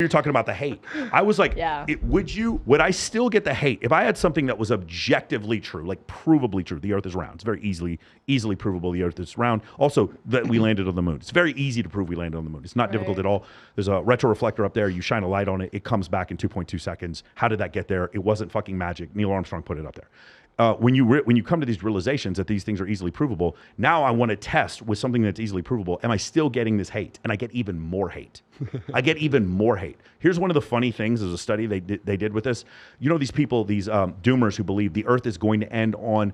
You're talking about the hate. I was like, Yeah. would I still get the hate if I had something that was objectively true, like provably true? The earth is round. It's very easily provable the earth is round. Also, that we landed on the moon. It's very easy to prove we landed on the moon. It's not difficult at all. There's a retroreflector up there. You shine a light on it. It comes back in 2.2 seconds. How did that get there? It wasn't fucking magic. Neil Armstrong put it up there. When you come to these realizations that these things are easily provable, now I want to test with something that's easily provable. Am I still getting this hate? And I get even more hate. I get even more hate. Here's one of the funny things. There's a study they did with this. You know, these people, these doomers who believe the Earth is going to end on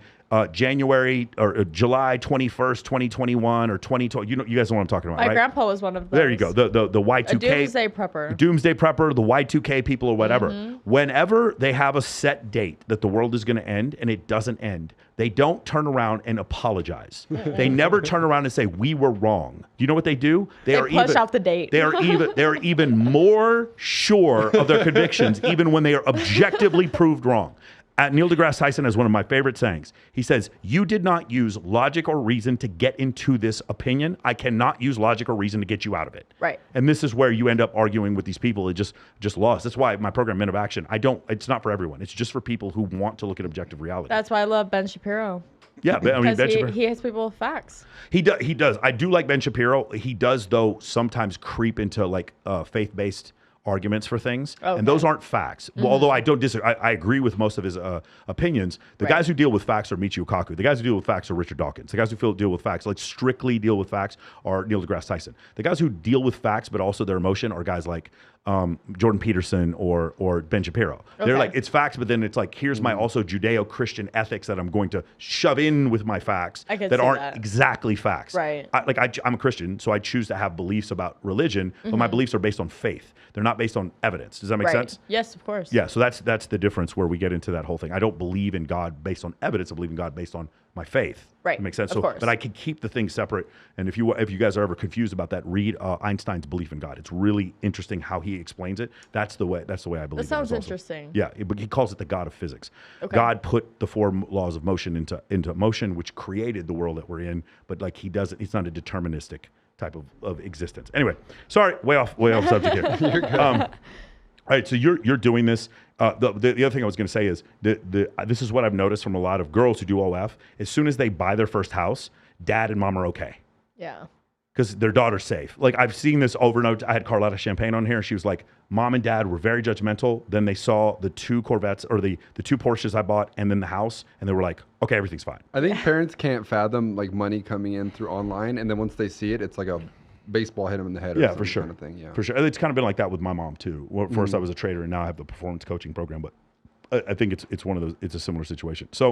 January or July 21st, 2021 or 2020. You guys know what I'm talking about, My right? grandpa was one of those. There you go. The Y2K. A doomsday prepper. Doomsday prepper, the Y2K people or whatever. Whenever they have a set date that the world is going to end and it doesn't end, they don't turn around and apologize. They never turn around and say, we were wrong. Do you know what they do? They push out the date. They're even more sure of their convictions, even when they are objectively proved wrong. Neil deGrasse Tyson has one of my favorite sayings. He says, you did not use logic or reason to get into this opinion. I cannot use logic or reason to get you out of it. Right. And this is where you end up arguing with these people that just lost. That's why my program, Men of Action, it's not for everyone. It's just for people who want to look at objective reality. That's why I love Ben Shapiro. Yeah, I mean, Ben Shapiro. He hits people with facts. He does. I do like Ben Shapiro. He does, though, sometimes creep into like faith-based arguments for things, and those aren't facts. Well, although I don't disagree, I agree with most of his opinions. The guys who deal with facts are Michio Kaku. The guys who deal with facts are Richard Dawkins. The guys who deal with facts, like strictly deal with facts, are Neil deGrasse Tyson. The guys who deal with facts but also their emotion are guys like Jordan Peterson or Ben Shapiro. They're like, it's facts, but then it's like, here's my also Judeo-Christian ethics that I'm going to shove in with my facts that aren't exactly facts. Right. I'm a Christian, so I choose to have beliefs about religion, but my beliefs are based on faith. They're not based on evidence. Does that make sense? Yes, of course. Yeah, so that's the difference where we get into that whole thing. I don't believe in God based on evidence. I believe in God based on my faith. Right. That makes sense. Of course. But I can keep the things separate. And if you guys are ever confused about that, read Einstein's belief in God. It's really interesting how he explains it. That's the way I believe. That sounds it also. interesting. Yeah, but he calls it the God of physics. Okay. God put the four laws of motion into motion, which created the world that we're in. But like he doesn't. It's not a deterministic type of existence. Anyway, sorry, way off subject here. All right, so you're doing this. The other thing I was going to say is this is what I've noticed from a lot of girls who do OF. As soon as they buy their first house, dad and mom are okay. Yeah. Because their daughter's safe. Like I've seen this over and over. I had Carlotta Champagne on here. She was like, mom and dad were very judgmental. Then they saw the two Corvettes or the two Porsches I bought and then the house. And they were like, okay, everything's fine. I think parents can't fathom like money coming in through online. And then once they see it, it's like a baseball hit them in the head. Yeah, for sure. Kind of thing. Yeah, for sure. It's kind of been like that with my mom too. Well, first I was a trader and now I have the performance coaching program. But I think it's one of those. It's a similar situation. So